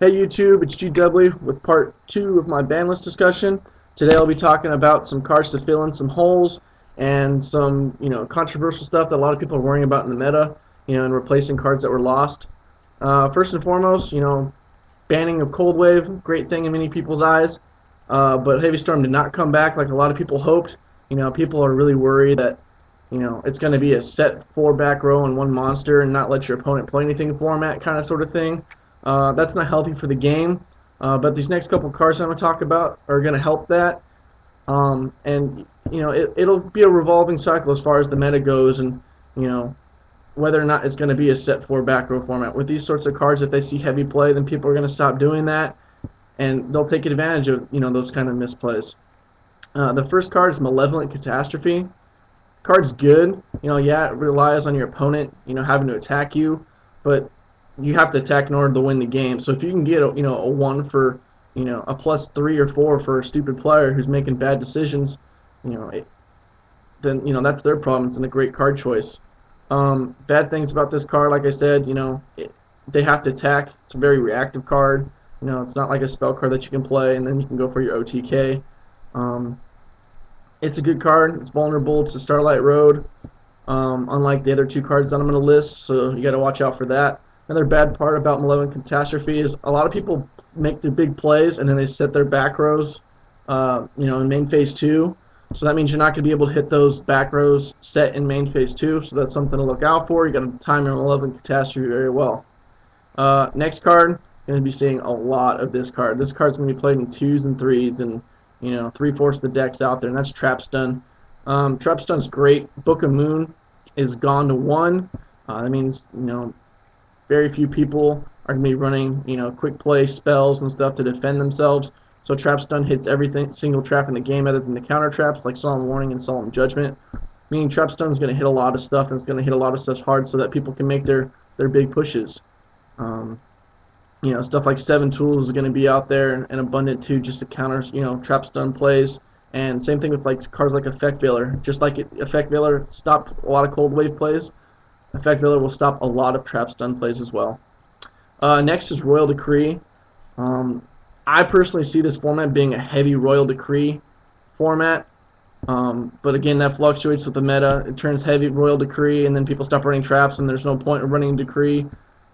Hey YouTube, it's GW with part 2 of my ban list discussion. Today I'll be talking about some cards to fill in some holes and some, controversial stuff that a lot of people are worrying about in the meta, and replacing cards that were lost. First and foremost, banning of Cold Wave, great thing in many people's eyes, but Heavy Storm did not come back like a lot of people hoped. People are really worried that, it's going to be a set 4 back row and 1 monster and not let your opponent play anything format kind of sort of thing. That's not healthy for the game, but these next couple cards I'm going to talk about are going to help that. It'll be a revolving cycle as far as the meta goes, and whether or not it's going to be a set 4 back row format. With these sorts of cards, if they see heavy play, then people are going to stop doing that, and they'll take advantage of those kind of misplays. The first card is Malevolent Catastrophe. The card's good. Yeah, it relies on your opponent having to attack you, but you have to attack in order to win the game. So if you can get a 1 for a +3 or 4 for a stupid player who's making bad decisions, then that's their problem. It's a great card choice. Bad things about this card, like I said, they have to attack. It's a very reactive card. It's not like a spell card that you can play and then you can go for your OTK. It's a good card. It's vulnerable to Starlight Road, unlike the other 2 cards that I'm going to list, so you got to watch out for that. Another bad part about Malevolent Catastrophe is a lot of people make the big plays and then they set their back rows, in main phase 2. So that means you're not going to be able to hit those back rows set in main phase 2. So that's something to look out for. You got to time your Malevolent Catastrophe very well. Next card, going to be seeing a lot of this card. This card's going to be played in 2s and 3s, and 3/4 of the deck's out there, and that's Trap Stun. Trap Stun's great. Book of Moon is gone to 1. That means very few people are going to be running, quick play spells and stuff to defend themselves. So Trap Stun hits single trap in the game other than the counter traps like Solemn Warning and Solemn Judgment. Meaning Trap Stun is going to hit a lot of stuff, and it's going to hit a lot of stuff hard so that people can make their big pushes. Stuff like 7 Tools is going to be out there and abundant too, just to counter, Trap Stun plays. And same thing with cards like Effect Veiler. Just like Effect Veiler stopped a lot of Cold Wave plays, Effect Veiler will stop a lot of Trap Stun plays as well. Next is Royal Decree. I personally see this format being a heavy Royal Decree format, but again, that fluctuates with the meta. It turns heavy Royal Decree, and then people stop running traps, and there's no point in running Decree,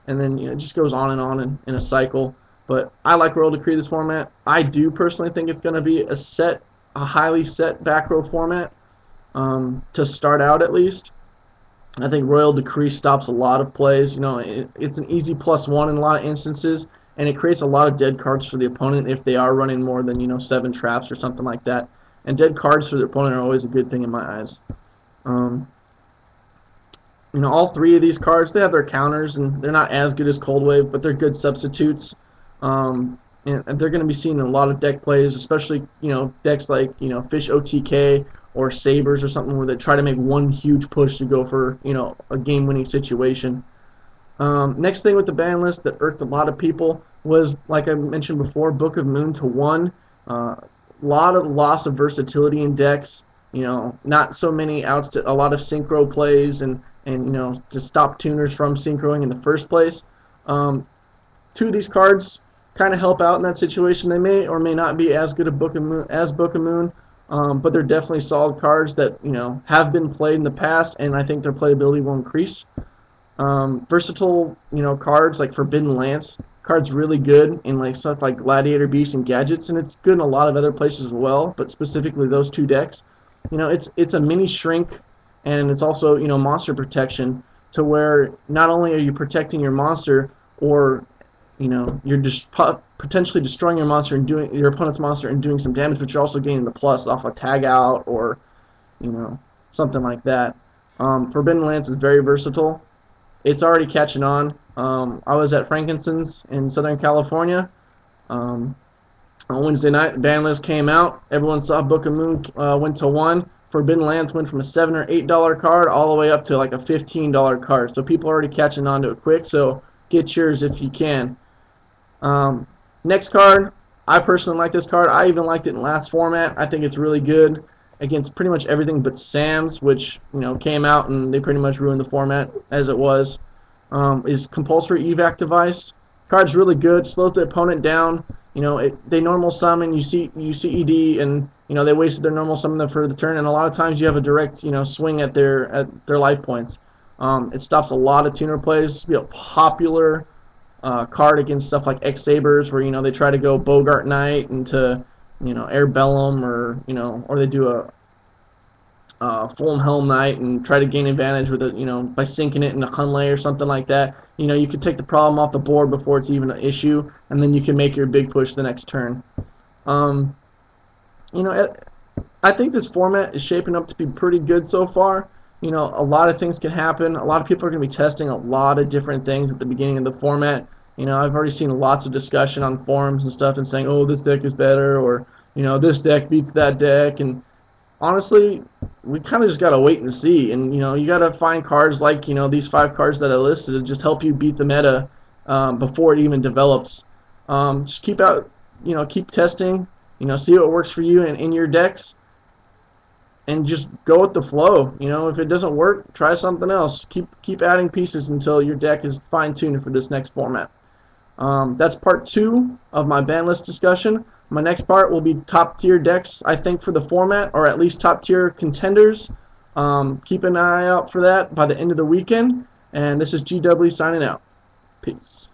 and then it just goes on in a cycle. But I like Royal Decree this format. I do personally think it's going to be a highly set back row format, to start out at least. I think Royal Decree stops a lot of plays. It's an easy +1 in a lot of instances, and it creates a lot of dead cards for the opponent if they are running more than 7 traps or something like that. And dead cards for the opponent are always a good thing in my eyes. All 3 of these cards, they have their counters, and they're not as good as Cold Wave, but they're good substitutes. And they're going to be seen in a lot of deck plays, especially decks like Fish OTK or Sabers or something, where they try to make one huge push to go for a game-winning situation. Next thing with the ban list that irked a lot of people was, like I mentioned before, Book of Moon to 1. Lot of loss of versatility in decks. Not so many outs to a lot of synchro plays and to stop tuners from synchroing in the first place. 2 of these cards kind of help out in that situation. They may or may not be as good a Book of Moon, but they're definitely solid cards that have been played in the past, and I think their playability will increase. Versatile cards like Forbidden Lance, cards really good in stuff like Gladiator Beasts and Gadgets, and it's good in a lot of other places as well, but specifically those 2 decks. It's a mini shrink, and it's also monster protection, to where not only are you protecting your monster, or you're just potentially destroying your monster and doing your opponent's monster and doing some damage, but you're also gaining the plus off a tag out or something like that. Forbidden Lance is very versatile. It's already catching on. I was at Frankincense in Southern California on Wednesday night. The ban list came out. Everyone saw Book of Moon went to 1. Forbidden Lance went from a $7 or $8 card all the way up to like a $15 card. So people are already catching on to it quick. So get yours if you can. Next card, I personally like this card. I even liked it in last format. I think it's really good against pretty much everything but Sam's, which came out and they pretty much ruined the format as it was. Is Compulsory Evac Device. Card's really good, slows the opponent down. You know, they normal summon, you see ED, and you know they wasted their normal summon for the turn, and a lot of times you have a direct swing at their life points. It stops a lot of tuner plays. Be a popular card against stuff like X Sabers, where they try to go Bogart Knight into Air Bellum, or or they do a Fulham Helm Knight and try to gain advantage with it, by sinking it in a Hunley or something like that. You can take the problem off the board before it's even an issue, and then you can make your big push the next turn. Um, you know, I think this format is shaping up to be pretty good so far. A lot of things can happen. A lot of people are going to be testing a lot of different things at the beginning of the format. I've already seen lots of discussion on forums and stuff and saying, oh, this deck is better, or, this deck beats that deck. And honestly, we kind of just got to wait and see. And, you got to find cards like, these 5 cards that I listed to just help you beat the meta before it even develops. Just keep testing, see what works for you in your decks, and just go with the flow. If it doesn't work, try something else. Keep adding pieces until your deck is fine-tuned for this next format. That's part 2 of my ban list discussion. My next part will be top tier decks, I think, for the format, or at least top tier contenders. Keep an eye out for that by the end of the weekend. And this is GW signing out. Peace.